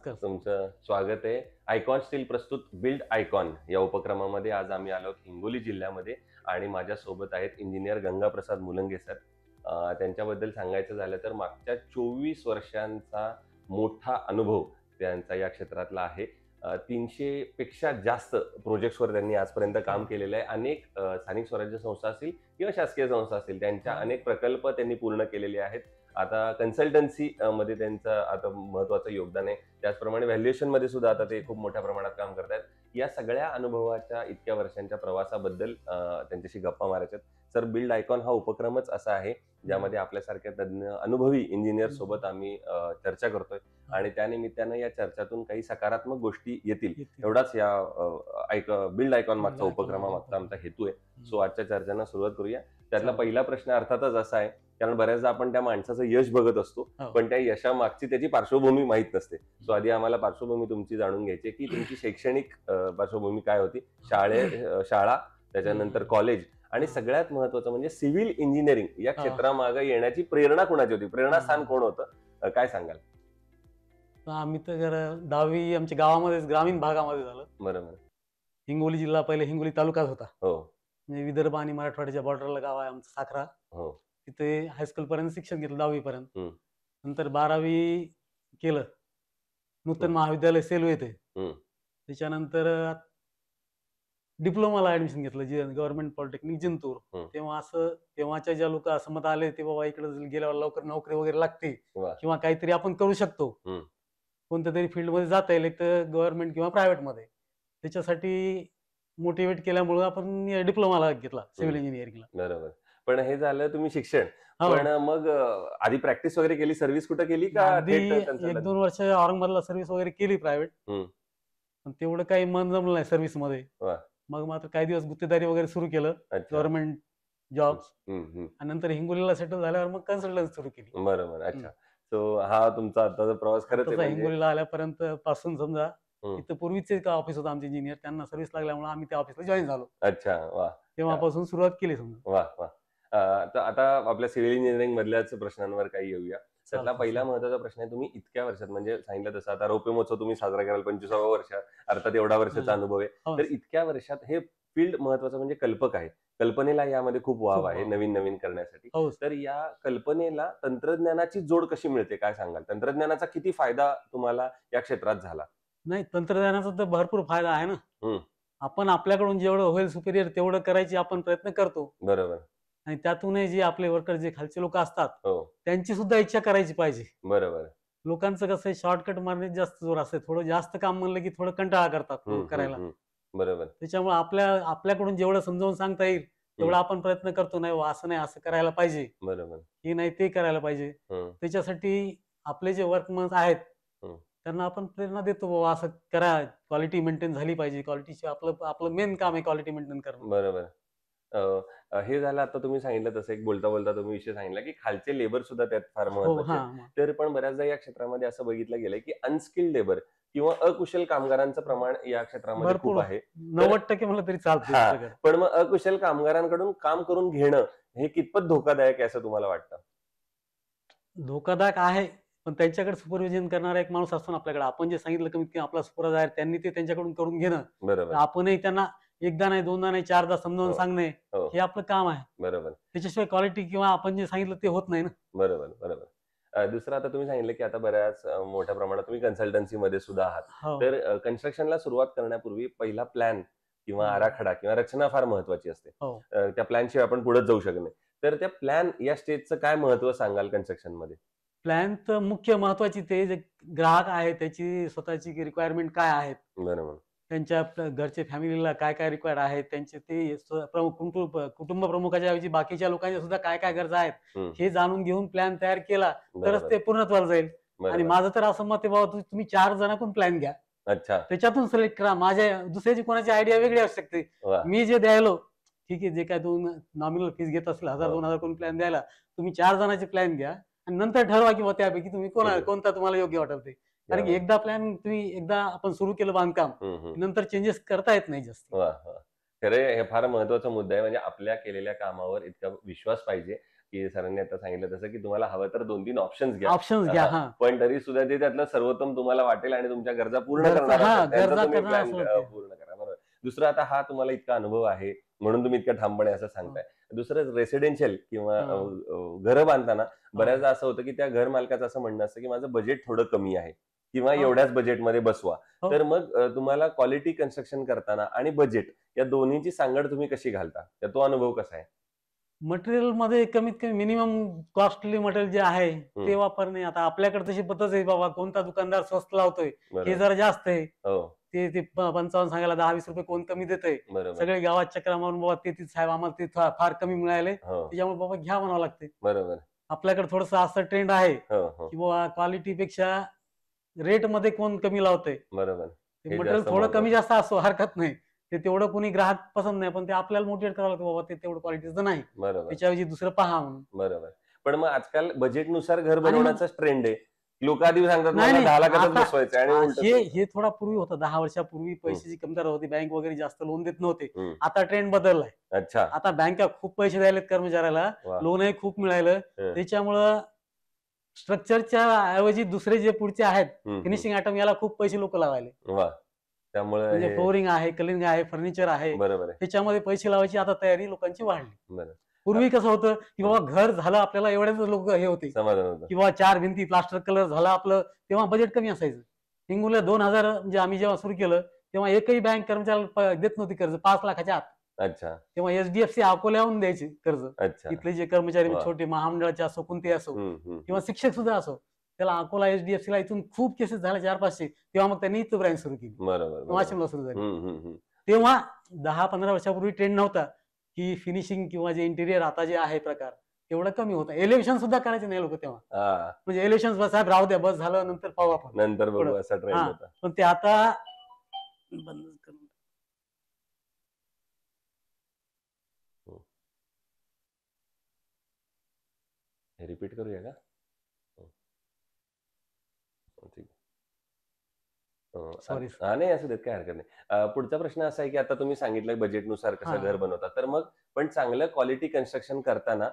नमस्कार. तुमचं स्वागत आहे. आयकॉन स्टील प्रस्तुत बिल्ड आयकॉन या उपक्रमामध्ये आज आम्ही आलो हिंगोली जिल्ह्यामध्ये आणि माझ्यासोबत आहेत इंजिनियर गंगाप्रसाद मुलंगे सर. त्यांच्याबद्दल सांगायचं झालं तर मागच्या 24 वर्षांचा मोठा अनुभव त्यांचा या क्षेत्रातला आहे. 300 पेक्षा जास्त प्रोजेक्ट्सवर त्यांनी आजपर्यंत काम केलेलं आहे. अनेक स्थानिक स्वराज्य संस्था असतील किंवा शासकीय संस्था असतील त्यांच्या अनेक प्रकल्प त्यांनी पूर्ण केलेले आहेत. आता कन्सल्टन्सी मध्ये त्यांचं आता महत्वाचं योगदान आहे. त्याचप्रमाणे व्हॅल्युएशन मध्ये सुद्धा आता ते खूप मोठ्या प्रमाणात काम करतात. या सगळ्या अनुभवाच्या इतक्या वर्षांच्या प्रवासाबद्दल त्यांच्याशी गप्पा मारायच्यात. सर, बिल्ड आयकॉन हा उपक्रमच असा आहे ज्यामध्ये आपल्यासारख्या तज्ञ अनुभवी इंजिनियर सोबत आम्ही चर्चा करतोय आणि त्यानिमित्तानं या चर्चातून काही सकारात्मक गोष्टी येतील एवढाच या बिल्ड आयकॉन मागचा उपक्रमामागचा आमचा हेतू आहे. सो आजच्या चर्चेला सुरुवात करूया. त्यातला पहिला प्रश्न अर्थातच असा आहे, कारण बऱ्याचदा आपण त्या माणसाचं यश बघत असतो पण त्या यशामागची त्याची पार्श्वभूमी माहित नसते. सो आधी आम्हाला पार्श्वभूमी तुमची जाणून घ्यायची की तुमची शैक्षणिक पार्श्वभूमी काय होती, शाळा, त्याच्यानंतर कॉलेज आणि सगळ्यात महत्वाचं म्हणजे सिव्हिल इंजिनिअरिंग या क्षेत्रामागे येण्याची प्रेरणा कोणाची होती, प्रेरणास्थान कोण होतं, काय सांगाल? आम्ही तर 10वी आमच्या गावामध्येच ग्रामीण भागामध्ये झालं. बरोबर. हिंगोली जिल्हा पहिले हिंगोली तालुकाच होता. हो. म्हणजे विदर्भ आणि मराठवाड्याच्या बॉर्डरला गाव आहे आमचं साखरा. हो. तिथे हायस्कूल पर्यंत शिक्षण घेतलं 10वी पर्यंत. नंतर 12वी केलं नूतन महाविद्यालय सेलू येथे. त्याच्यानंतर डिप्लोमाला ऍडमिशन घेतलं गव्हर्नमेंट पॉलिटेक्निक जिंतूर. तेव्हाच्या ज्या लोक असं मत आले ते बाबा इकडे गेल्यावर लवकर नोकरी वगैरे लागते किंवा काहीतरी आपण करू शकतो, कोणत्या तरी फील्ड मध्ये जाता येईल, एक तर गव्हर्नमेंट किंवा प्रायव्हेट मध्ये. त्याच्यासाठी मोटिवेट केल्यामुळे आपण डिप्लोमाला घेतला सिव्हिल इंजिनिअरिंगला. बरोबर. पण हे झालं तुम्ही शिक्षण, पण मग आधी प्रॅक्टिस वगैरे केली, सर्व्हिस कुठे केली का? आधी 1-2 वर्ष औरंगाबादला सर्व्हिस वगैरे केली प्रायव्हेट, पण तेवढं काही मन जमलं नाही सर्व्हिस मध्ये. मग मात्र काही दिवस गुत्तेदारी वगैरे सुरू केलं, गव्हर्नमेंट जॉब, आणि नंतर हिंगोलीला सेटल झाल्यावर मग कन्सल्टन्सी सुरू केली. बरोबर. अच्छा. सो हा तुमचा आताचा प्रवास खरंच हिंगोलीला आल्यापर्यंत पासून समजा तिथं पूर्वीचे ऑफिस होतं आमचे इंजिनियर, त्यांना सर्व्हिस लागल्यामुळे आम्ही त्या ऑफिसला जॉईन झालो. अच्छा. वा. तेव्हापासून सुरुवात केली समजा. वा वा. तर आता आपल्या सिव्हिल इंजिनिअरिंग मधल्याच प्रश्नांवर काही येऊया. त्यातला पहिला महत्वाचा प्रश्न आहे, तुम्ही इतक्या वर्षात म्हणजे सांगितलं तसं आता रौप्य महोत्सव तुम्ही साजरा कराल 25व्या वर्ष, अर्थात एवढा वर्षाचा अनुभव आहे. तर इतक्या वर्षात हे फील्ड महत्वाचं म्हणजे कल्पक आहे, कल्पनेला यामध्ये खूप वाव आहे नवीन नवीन करण्यासाठी. तर या कल्पनेला तंत्रज्ञानाची जोड कशी मिळते, काय सांगाल? तंत्रज्ञानाचा किती फायदा तुम्हाला या क्षेत्रात झाला? नाही, तंत्रज्ञानाचा तर भरपूर फायदा आहे ना. आपण आपल्याकडून जेवढं होईल सुपेरियर तेवढं करायची आपण प्रयत्न करतो. बरोबर. आणि त्यातूनही जे आपले वर्कर, जे खालचे लोक असतात, त्यांची सुद्धा इच्छा करायची पाहिजे. बरोबर. लोकांचं कसं आहे, शॉर्टकट मारण्यात जास्त जोर असते. थोडं जास्त काम म्हणलं की थोडं कंटाळा करतात करायला. बरोबर. त्याच्यामुळे आपल्याकडून जेवढं समजावून सांगता येईल तेवढा आपण प्रयत्न करतो. नाही असं नाही, असं करायला पाहिजे, बरोबर, हे नाही ते करायला पाहिजे. त्याच्यासाठी आपले जे वर्कमन्स आहेत त्यांना आपण प्रेरणा देतो, बाबा असं करा, क्वालिटी मेंटेन झाली पाहिजे. क्वालिटीचे आपलं मेन काम आहे क्वालिटी मेंटेन करणं. बरोबर. हे झालं. आता तुम्ही सांगितलं तसं एक बोलता बोलता तुम्ही विषय सांगितला की खालचे लेबर सुद्धा त्यात फार महत्वाचे. तर पण बऱ्याचदा या क्षेत्रामध्ये असं बघितलं गेलंय की अनस्किल्ड लेबर किंवा अकुशल कामगारांचं प्रमाण या क्षेत्रामध्ये खूप आहे. 90% म्हणलं तरी चालतं. पण मग अकुशल कामगारांकडून काम करून घेणं हे कितपत धोकादायक आहे असं तुम्हाला वाटतं? धोकादायक आहे, पण त्यांच्याकडे सुपरविजन करणारा एक माणूस असतो ना आपल्याकडे. आपण जे सांगितलं कमीत कमी आपला सुपरवायझर, त्यांनी ते त्यांच्याकडून करून घेणं. बरोबर. आपणही त्यांना एकदा नाही, दोनदा नाही, चारदा समजावून सांगणे हे आपलं काम आहे. बरोबर. त्याच्याशिवाय क्वालिटी किंवा आपण जे सांगितलं ते होत नाही ना. बरोबर बरोबर. दुसरं, आता तुम्ही सांगितलं की आता बऱ्याच मोठ्या प्रमाणात तुम्ही कन्सल्टन्सी मध्ये सुद्धा आहात. तर कन्स्ट्रक्शनला सुरुवात करण्यापूर्वी पहिला प्लॅन किंवा आराखडा किंवा रचना फार महत्वाची असते. त्या प्लॅनशिवाय आपण पुढे जाऊ शकत नाही. तर त्या प्लॅन या स्टेजचं काय महत्व सांगाल कन्स्ट्रक्शन मध्ये? प्लॅन तर मुख्य महत्वाची, ते जे ग्राहक आहे त्याची स्वतःची रिक्वायरमेंट काय आहेत, बरोबर, त्यांच्या घरचे फॅमिलीला काय काय रिक्वायर्ड आहेत, त्यांचे ते कुटुंब प्रमुखाच्या ऐवजी बाकीच्या लोकांच्या सुद्धा काय काय गरजा आहेत हे जाणून घेऊन प्लॅन तयार केला तरच ते पूर्णत्वाला जाईल. आणि माझं तर असं मत आहे, बाबा तुम्ही 4 जणांकडून प्लॅन घ्या, त्याच्यातून सिलेक्ट करा. माझ्या दुसऱ्याची कोणाची आयडिया वेगळी असू शकते. मी जे द्यायलो, ठीक आहे, जे काय तुम्ही नॉमिनल फीस घेत असेल 1000-2000 कोण प्लॅन द्यायला, तुम्ही 4 जणांचे प्लॅन घ्या आणि नंतर ठरवा की त्यापैकी तुम्ही कोणता तुम्हाला योग्य वाटेल ते. कारण की एकदा प्लॅन एकदा आपण सुरू केलं बांधकाम, नंतर चेंजेस करता येत नाही जास्त. खरे, हे फार महत्वाचा मुद्दा आहे. म्हणजे आपल्या केलेल्या कामावर इतका विश्वास पाहिजे की सरांनी आता सांगितलं तसं की तुम्हाला हवं तर 2-3 ऑप्शन्स घ्या. ऑप्शन्स घ्या. हा, पण तरी सुद्धा ते त्यातलं सर्वोत्तम तुम्हाला वाटेल आणि तुमच्या गरजा पूर्ण करणार हा, असेल त्यांचा गरजा तुम्ही करणार प्लॅन असलं ते. पूर्ण करा. बरोबर. दुसरं, आता हा तुम्हाला इतका अनुभव आहे म्हणून तुम्ही इतक्या ठामपणे असं सांगताय. दुसरं, रेसिडेन्शियल किंवा घरं बांधताना बऱ्याचदा असं होतं की त्या घर मालकाचं असं म्हणणं असतं की माझं बजेट थोडं कमी आहे किंवा एवढ्याच बजेटमध्ये बसवा. हो. तर मग तुम्हाला क्वालिटी कन्स्ट्रक्शन करताना आणि बजेट या दोन्हीची सांगड तुम्ही कशी घालता? तो अनुभव कसा आहे? मटेरियल मध्ये कमीत कमी मिनिमम कॉस्टली मटेरियल जे आहे ते वापरणे. आता आपल्याकडे तशी पद्धत आहे बाबा, कोणता दुकानदार स्वस्त लावतोय हे बरोबर. जरा जास्त आहे, हो, ते 55 सांगायला 10-20 रुपये कोण कमी देतंय. बरोबर. सगळे गावात चक्रा मारून बाबा ते साहेब आम्हाला ते फार कमी मिळाले, हो, त्याच्यामुळे बाबा घ्या म्हणावं लागते. बरोबर. आपल्याकडे थोडस असं ट्रेंड आहे हो, हो, की बाबा क्वालिटीपेक्षा रेट मध्ये कोण कमी लावतंय. बरोबर. ते हे मटेरियल जास्त थोडं कमी महत्वाचं. जास्त असो हरकत नाही. ते तेवढं कोणी ग्राहक पसंत नाही, पण ते आपल्याला मोटिवेट करावं लागतं बाबा ते तेवढं क्वालिटीचं नाही, बरोबर, त्याच्याऐवजी दुसरं पहा म्हणून. बरोबर. पण मग आजकाल बजेटनुसार घर आणि मग बनवण्याचाच ट्रेंड आहे. लोक आधी सांगतात नाही मला नाही 10 लाखातच आता बसवायचं आणि उलटं हे ते. हे थोडा पूर्वी होतं. 10 वर्षापूर्वी पैशाची कमतरता होती, बँक वगैरे जास्त लोन देत नव्हते. हम्म. आता ट्रेंड बदललाय. अच्छा. आता बँका खूप पैसे द्यायलेत कर्मचाऱ्याला, वा. लोनही खूप मिळालं. हं. त्याच्यामुळं स्ट्रक्चरच्या ऐवजी दुसरे जे पुढचे आहेत हम्म, फिनिशिंग आयटम याला खूप पैसे लोक लावायले. वा. त्यामुळे म्हणजे हे फ्लोरिंग आहे, कलिंग आहे, फर्निचर आहे, बरोबर आहे. त्याच्यामध्ये पैसे लावायची आता तयारी लोकांची वाढली. बरं. पूर्वी कसं होतं की बाबा घर झालं आपल्याला, एवढेच लोक हे होते समाधान होतं. की बाबा 4 भिंती प्लास्टर कलर झाला आपलं, तेव्हा बजेट कमी असायचं. हिंगोलीला 2000 म्हणजे आम्ही जेव्हा सुरू केलं तेव्हा एकही बँक कर्मचाऱ्याला देत नव्हती कर्ज 5 लाखाच्या आत. अच्छा, तेव्हा एचडीएफसी अकोल्याहून द्यायचे कर्ज. अच्छा. इथले जे कर्मचारी वा. छोटे महामंडळाचे असो, कोणते असो, हम्म, हम्म. किंवा शिक्षक सुद्धा असो, त्याला अकोला एचडीएफसीला इथून खूप केसेस झाल्या 4-500. तेव्हा मग त्यांनी इथं ब्रँच सुरू केली, बरोबर, बरोबर. वाशिमला सुरू झाली. हम्म, हम्म, हम्म. तेव्हा 10-15 वर्षापूर्वी ट्रेंड नव्हता की फिनिशिंग किंवा जे इंटिरियर आता जे आहे प्रकार तेवढं कमी होतं. एलिव्हेशन सुद्धा करायचे नाही लोक तेव्हा. हा, म्हणजे एलिव्हेशन साहेब राहू द्या, बस झालं, नंतर पाहू आपण. नंतर बघू थोडं. असा ट्रेंड हा, होता. पण ते आता बंद करून. हे रिपीट करूया का? हो. ठीक. Sorry. नाही, असू देत, काय हरकत नाही. पुढचा प्रश्न असा आहे की आता तुम्ही सांगितलं बजेटनुसार कसं हा. घर बनवता, तर मग पण चांगलं क्वालिटी कन्स्ट्रक्शन करताना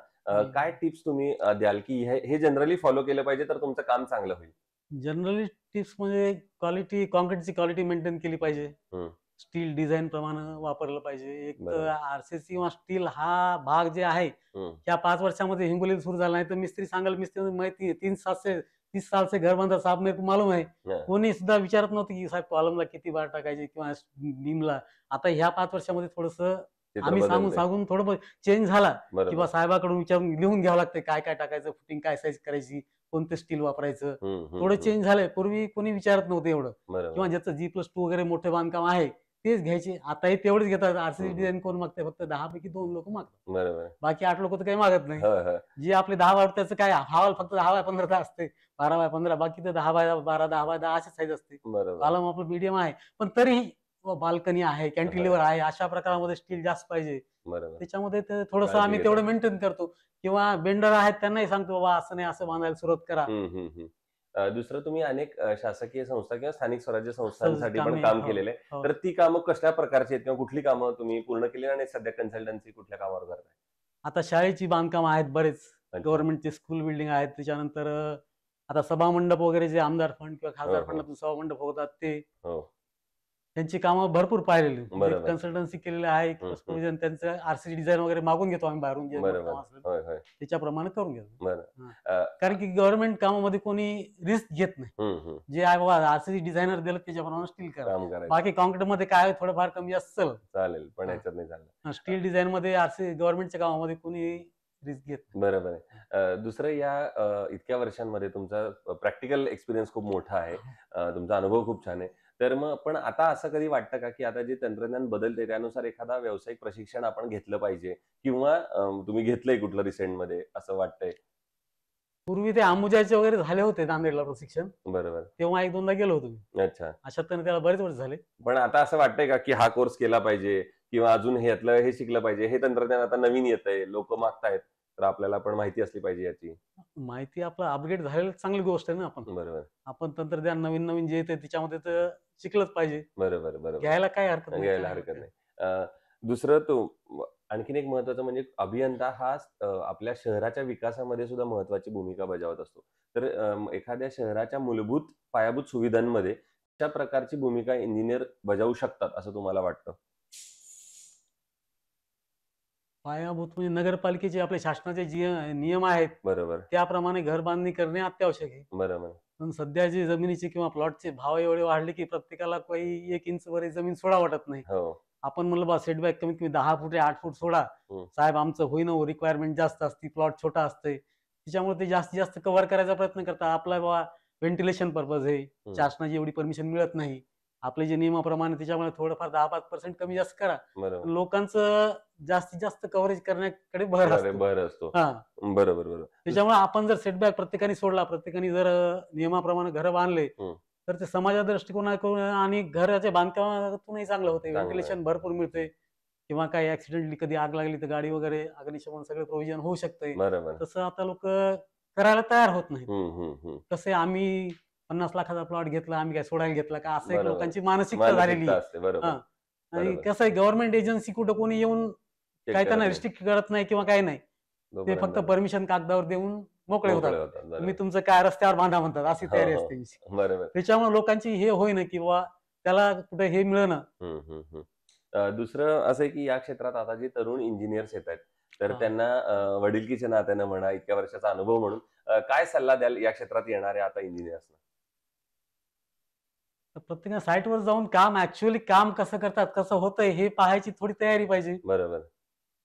काय टिप्स तुम्ही द्याल की हे जनरली फॉलो केलं पाहिजे तर तुमचं काम चांगलं होईल? जनरली टिप्स म्हणजे क्वालिटी, कॉन्क्रीटची क्वालिटी मेंटेन केली पाहिजे. हम्म. स्टील डिझाईन प्रमाणे वापरलं पाहिजे. एक तर बरोबर. आरसीसी किंवा स्टील हा भाग जे आहे हम्म. या 5 वर्षामध्ये हिंगोलीत सुरू झाला नाही, तर मिस्त्री सांगाल, मिस्त्री माहिती आहे 30 साल से घर बंधा साहब मेरे को मालूम है. हा. कोणी सुद्धा विचारत नव्हतं की साहेब कॉलमला किती बार टाकायचे किंवा बीमला. आता ह्या 5 वर्षामध्ये थोडस चित्र आम्ही बदलतंय. सांगून थोडं चेंज झाला बरोबर. किंवा साहेबाकडून विचारून लिहून घ्यावं लागतं काय काय टाकायचं, फुटिंग काय साईज करायची, कोणतं स्टील वापरायचं. हम्म, हम्म, थोडं हम्म. चेंज झालंय. पूर्वी कोणी विचारत नव्हतं एवढं, बरोबर. किंवा ज्याचं G+2 वगैरे मोठे बांधकाम आहे तेच घ्यायचे. आताही तेवढेच घेतात. आरसीसी डिझाईन कोण मागते? फक्त 10 पैकी 2 लोक मागतात. बरोबर. बाकी 8 लोक तर काही मागत नाही. हो, हो. जे आपले 10 बाय त्याचं काय हवाल फक्त 10x15 असते, 12x15, बाकी तर 10x12, 10x10 अशी साईज असते. बरोबर. कॉलम आपलं मीडियम आहे, पण तरीही बाल्कनी आहे, कॅन्टिलिव्हर आहे, अशा प्रकारामध्ये स्टील जास्त पाहिजे. बरोबर. त्याच्यामध्ये ते थोडंसं काळजी आम्ही घेता. तेवढं मेंटेन करतो. किंवा बेंडर आहेत त्यांनाही सांगतो बाबा असं नाही, असं बांधायला सुरुवात करा. हम्म, हम्म, हम्म. दुसरं, तुम्ही अनेक शासकीय संस्था किंवा स्थानिक स्वराज्य संस्थांसाठी पण कामे, काम हो, केलेलं आहे, हो. तर ती कामं कशा प्रकारची आहेत किंवा कुठली कामं तुम्ही पूर्ण केली आणि सध्या कन्सल्टन्सी कुठल्या कामावर करताय? आता शाळेची बांधकाम आहेत बरेच, अच्छा. गव्हर्नमेंटचे स्कूल बिल्डिंग आहेत. त्याच्यानंतर आता सभा मंडप वगैरे जे आमदार फंड किंवा खासदार हो, हो. फंडातून सभा मंडप होतात ते, हो. त्यांची कामं भरपूर पाहिलेली. बरोबर. कन्सल्टन्सी केलेली आहे. प्रोव्हिजन त्यांचं आरसीसी डिझाईन वगैरे मागून घेतो आम्ही बाहेरून, जे बरोबर. काम असेल होय, होय. त्याच्याप्रमाणे करून घेतो. बरं. कारण की गव्हर्नमेंट कामामध्ये कोणी रिस्क घेत नाही. हम्म, हम्म. जे आहे बाबा आरसीसी डिझायनर दिलं त्याच्याप्रमाणे स्टील करा. काम करायचं. बाकी कॉन्क्रीट मध्ये काय थोडंफार कमी जास्त चल, चालेल, पण हा. ह्याच्यात नाही चाललं. स्टील डिझाईन मध्ये आरसीसी गव्हर्नमेंटच्या कामामध्ये कोणी रिस्क घेत नाही. बरोबर आहे. दुसरं, या इतक्या वर्षांमध्ये तुमचा प्रॅक्टिकल एक्सपिरियन्स खूप मोठा आहे, तुमचा अनुभव खूप छान आहे. तर मग पण आता असं कधी वाटतं का की आता जे तंत्रज्ञान बदलते त्यानुसार एखादा व्यावसायिक प्रशिक्षण आपण घेतलं पाहिजे, किंवा तुम्ही घेतलंय कुठलं रिसेंटमध्ये असं वाटतंय? पूर्वी ते अंबुजाचे वगैरे झाले होते नांदेडला प्रशिक्षण, बरोबर. तेव्हा 1-2दा गेलो होतो मी. अच्छा. अशा तऱ्हेने त्याला बरेच वर्ष झाले. पण आता असं वाटतंय का की हा कोर्स केला पाहिजे किंवा अजून ह्यातलं हे शिकलं पाहिजे, हे तंत्रज्ञान आता नवीन येतंय, लोक मागतायत, तर आपल्याला पण माहिती असली पाहिजे याची? माहिती आपलं अपग्रेड झालेलं चांगली गोष्ट आहे ना. बरोबर, आपण तंत्रज्ञान नवीन नवीन जे येते त्याच्यामध्ये तर शिकलंच पाहिजे. बरोबर, बरोबर. घ्यायला काय हरकत नाही. घ्यायला हरकत नाही. दुसरं आणखीन एक महत्वाचं म्हणजे अभियंता हा आपल्या शहराच्या विकासामध्ये सुद्धा महत्वाची भूमिका बजावत असतो. तर एखाद्या शहराच्या मूलभूत पायाभूत सुविधांमध्ये अशा प्रकारची भूमिका इंजिनियर बजावू शकतात असं तुम्हाला वाटतं? पायाभूत म्हणजे नगरपालिकेचे आपले शासनाचे जे नियम आहेत बरोबर, त्याप्रमाणे घर बांधणी करणे अत्यावश्यक आहे. बरोबर. पण सध्या जे जमिनीचे किंवा प्लॉटचे भाव एवढे वाढले की प्रत्येकाला काही 1 इंच वर जमीन सोडा वाटत नाही. हो. आपण म्हणलं बा सेटबॅक कमीत कमी 10 फूट 8 फूट सोडा. हं. साहेब आमचं होईना हो, रिक्वायरमेंट जास्त असते, प्लॉट छोटा असतंय. त्याच्यामुळे ते जास्तीत जास्त कव्हर करायचा प्रयत्न करतात. आपला बाबा व्हेंटिलेशन पर्पज आहे. हं. शासनाची एवढी परमिशन मिळत नाही. आपले जे नियमाप्रमाणे त्याच्यामुळे थोडंफार 10-5% कमी जास्त करा. बरोबर. लोकांचं जास्तीत जास्त कव्हरेज करण्याकडे भर अरे, असतो. भर असतो. हां. बरोबर, बरोबर. त्याच्यामुळे आपण जर सेटबॅक प्रत्येकाने सोडला, प्रत्येकाने जर नियमाप्रमाणे घरं बांधले, हं. तर ते समाजाच्या दृष्टिकोनातून आणि घराच्या बांधकामातूनही चांगलं होते. चांगलं आहे. व्हेंटिलेशन भरपूर मिळते किंवा काही ऍक्सिडेंटली कधी आग लागली तर गाडी वगैरे अग्निशमन सगळं प्रोव्हिजन होऊ शकतंय. बरोबर. तसं आता लोक करायला तयार होत नाहीत. हं, हं, हं. कसे आम्ही 50 लाखाचा प्लॉट घेतला, आम्ही काय सोडायला घेतला का, असं एक बरोबर. लोकांची मानसिकता झालेली मानसिकता आहे. असते. बरोबर. हां. आणि बरोबर. कसं आहे गव्हर्नमेंट एजन्सी कुठं कोणी येऊन चेक काही करत त्यांना नाही. रिस्ट्रिक्ट करत नाही किंवा काही नाही. ते जोपर्यंत फक्त नाही. परमिशन कागदावर देऊन मोकळे होतात. मोकळे होतात. तुम्ही बरोबर. तुमचं काय रस्त्यावर बांधा म्हणतात, अशी हो, तयारी हो. असते त्यांची. बरोबर. त्याच्यामुळे लोकांची हे होईना किंवा त्याला कुठे हे मिळेना. हं, हं, हं. दुसरं असं आहे की या क्षेत्रात आता जे तरुण इंजिनियर्स येत आहेत, तर हां. त्यांना वडिलकीच्या नात्यानं म्हणा, इतक्या वर्षाचा अनुभव म्हणून काय सल्ला द्याल या क्षेत्रात येणाऱ्या आता इंजिनियर्सना? तर प्रत्येकाने साईटवर जाऊन काम ऍक्च्युअली काम कसं करतात, कसं होतंय हे पाहायची थोडी तयारी पाहिजे. बरोबर,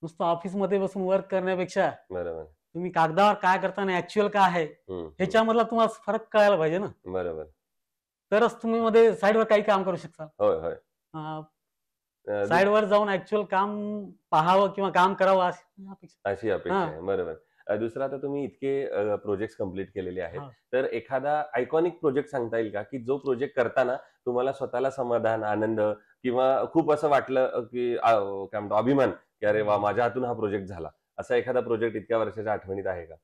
नुसतं ऑफिसमध्ये बसून वर्क करण्यापेक्षा बरोबर. तुम्ही कागदावर काय करता आणि ऍक्च्युअल काय आहे हं, हं. ह्याच्यामधला तुम्हाला फरक कळायला पाहिजे ना. बरोबर. तरच तुम्ही मध्ये साईडवर काही काम करू शकता. होय, होय. दु साईडवर जाऊन ऍक्च्युअल काम पाहावं किंवा काम करावं अशी अपेक्षा. अशी अपेक्षा हां. आहे. बरोबर. दुसरं आता तुम्ही इतके प्रोजेक्ट्स कंप्लीट केलेले आहेत. हां. तर एखादा आयकॉनिक प्रोजेक्ट सांगता येईल का, की जो प्रोजेक्ट करताना तुम्हाला स्वतःला समाधान, आनंद किंवा खूप असं वाटलं की काय म्हणतो अभिमान, की "अरे वाह! माझ्या हातून हा प्रोजेक्ट झाला." असा एखादा प्रोजेक्ट इतक्या वर्षाच्या आठवणीत आहे का?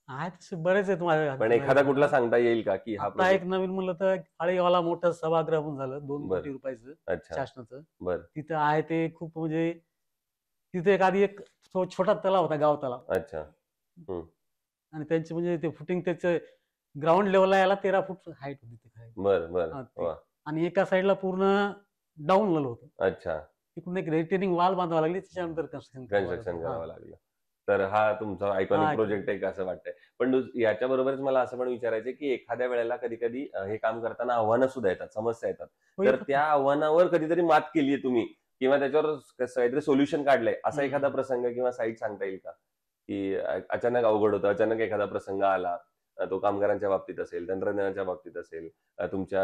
आहेत तसे बरेच आहेत माझ्या पण एखादा कुठला सांगता येईल का, की हा आता एक प्रोजेक्ट? नवीन म्हणलं तर आळेवाला मोठं सभागृह पण झालं 2 बरं. कोटी रुपयाचं अच्छा. शासनाचं. बरं. तिथं आहे ते खूप म्हणजे तिथे एक आधी एक छोटा तलाव होता, गाव तलाव. अच्छा. हं. आणि त्यांचे म्हणजे ते फुटिंग त्याचं ग्राउंड लेवलला याला 13 फूट हाईट होती ते खाली. बरं, बरं. हां, ते. वाह! आणि एका साईडला पूर्ण डाउन लेवल होतं. अच्छा. तिकडून एक रिटेनिंग वॉल बांधावी लागली त्याच्यानंतर कन्स्ट्रक्शन कन्स्ट्रक्शन करावं लागलं. तर हा तुमचा आयकॉनिक हां. प्रोजेक्ट आहे का असं वाटतंय. पण याच्या बरोबरच मला असं पण विचारायचंय, की एखाद्या वेळेला कधी-कधी हे काम करताना आव्हानं सुद्धा येतात, समस्या येतात. तर त्या आव्हानावर कधीतरी मात केलीये तुम्ही किंवा त्याच्यावर काहीतरी सोल्युशन काढलंय, असा एखादा प्रसंग किंवा साईट सांगता येईल का? की अचानक अवघड होतं, अचानक एखादा प्रसंग आला, तो कामगारांच्या बाबतीत असेल, तंत्रज्ञानाच्या बाबतीत असेल, तुमच्या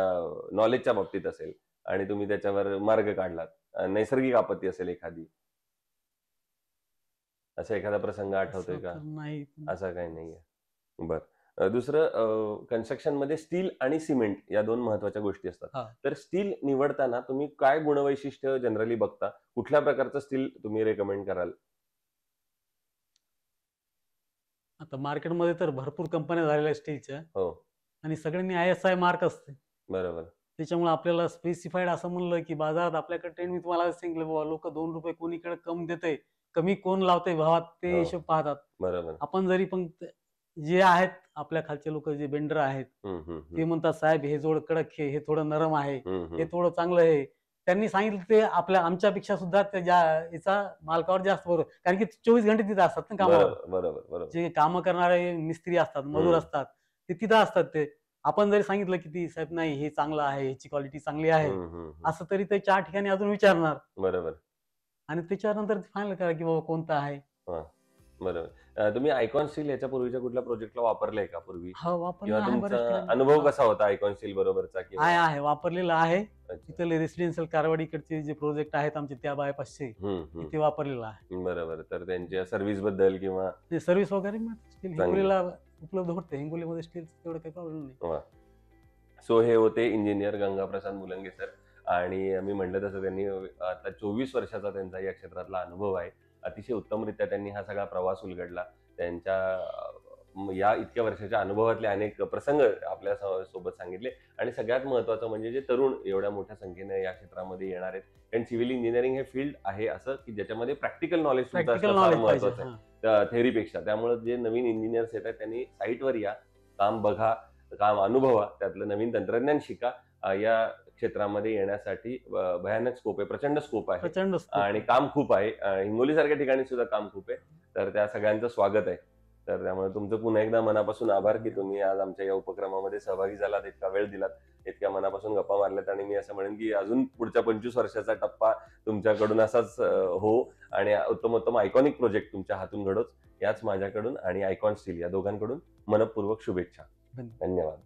नॉलेजच्या बाबतीत असेल आणि तुम्ही त्याच्यावर मार्ग काढलात. नैसर्गिक आपत्ती असेल एखादी. असा एखादा प्रसंग आठवतोय असं का? तर नाही. असा काही नाहीये. बरं. दुसरं कन्स्ट्रक्शनमध्ये स्टील आणि सिमेंट या 2 महत्त्वाच्या गोष्टी असतात. हां. तर स्टील निवडताना तुम्ही काय गुणवैशिष्ट्य जनरली बघता? कुठल्या प्रकारचं स्टील तुम्ही रेकमेंड कराल? आता मार्केटमध्ये तर भरपूर कंपन्या झालेल्या आहेत स्टीलच्या हो. आणि सगळ्यांनी ISI मार्क असते. बरोबर. त्याच्यामुळे आपल्याला स्पेसिफाईड असं म्हणलं, की बाजारात आपल्याकडे ट्रेंड मी तुम्हाला सांगितलं बाबा लोकं ₹2 कोणीकडे कमी देतंय, कमी कोण लावतंय भावात ते हो. हिशोब पाहतात. बरोबर. आपण जरी पण जे आहेत आपल्या खालचे लोकं जे बेंडर आहेत, हं, हं, ते हं. म्हणतात साहेब हे थोडं कडक आहे, हे थोडं नरम आहे, हं, हे हं. थोडं चांगलं आहे. त्यांनी सांगितलं ते आमच्यापेक्षा सुद्धा याचा मालकावर जास्त बरोबर कारण की 24 घंटे तिथं असतात ना कामावर. बरोबर, बरोबर, बरोबर. जे कामं करणारे मिस्त्री असतात, मजूर हं. असतात, ते तिथं असतात ते. आपण जरी सांगितलं की ती साहेब नाही हे चांगलं आहे, ह्याची क्वालिटी चांगली आहे, हं, हं, हं. असं तरी ते 4 ठिकाणी अजून विचारणार बरोबर. आणि त्याच्यानंतर फायनल करा की बाबा कोणतं आहे. हां. बरोबर. तुम्ही आयकॉन स्टील याच्या पूर्वीच्या कुठल्या प्रोजेक्टला वापरलंय का पूर्वी? हो, वापरलेलं किंवा आहे बऱ्याच तुमचा ठिकाणी. अनुभव हां. कसा होता आयकॉन स्टील बरोबरचा किंवा? आहे, वापरलेलं आहे. अच्छा. तिथले रेसिडेन्शियल कारवाडीकडचे जे प्रोजेक्ट आहेत आमचे त्या बायपासचे, हं, हं. तिथे वापरलेलं आहे. बरोबर. तर त्यांच्या सर्व्हिसबद्दल किंवा ते सर्व्हिस वगैरे मिळते. स्टील चांगली. हिंगोलीला उपलब्ध होते. हिंगोलीमध्ये स्टीलचं तेवढं काही प्रॉब्लेम नाही. वाह! सो हे होते इंजिनियर गंगाप्रसाद मुलंगे सर आणि मी म्हटलं तसं त्यांनी आता 24 वर्षाचा त्यांचा या क्षेत्रातला अनुभव आहे. अतिशय उत्तमरित्या त्यांनी हा सगळा प्रवास उलगडला. त्यांच्या या इतक्या वर्षाच्या अनुभवातले अनेक प्रसंग आपल्या सोबत सांगितले. आणि सगळ्यात महत्वाचं म्हणजे जे तरुण एवढ्या मोठ्या संख्येने या क्षेत्रामध्ये येणार आहेत, कारण सिव्हिल इंजिनिअरिंग हे फील्ड आहे असं की ज्याच्यामध्ये प्रॅक्टिकल नॉलेज प्रॅक्टिकल फार नॉलेज महत्वाचं आहे पाहिजे. थेअरीपेक्षा. त्यामुळे जे नवीन इंजिनियर्स येतात त्यांनी साईटवर या, काम बघा, काम अनुभवा, त्यातलं नवीन तंत्रज्ञान शिका. या क्षेत्रामध्ये येण्यासाठी भयानक स्कोप आहे, प्रचंड स्कोप आहे प्रचंड आणि काम खूप आहे. हिंगोली सारख्या ठिकाणी सुद्धा काम खूप आहे. तर त्या सगळ्यांचं स्वागत आहे. तर त्यामुळे तुमचं पुन्हा एकदा मनापासून आभार की तुम्ही आज आमच्या या उपक्रमामध्ये सहभागी झालात, इतका वेळ दिलात, इतक्या मनापासून गप्पा मारल्यात. आणि मी असं म्हणेन की अजून पुढच्या 25 वर्षाचा टप्पा तुमच्याकडून असाच हो आणि उत्तम उत्तम आयकॉनिक प्रोजेक्ट तुमच्या हातून घडोच, याच माझ्याकडून आणि आयकॉन स्टील या दोघांकडून मनपूर्वक शुभेच्छा. धन्यवाद. धन्यवाद.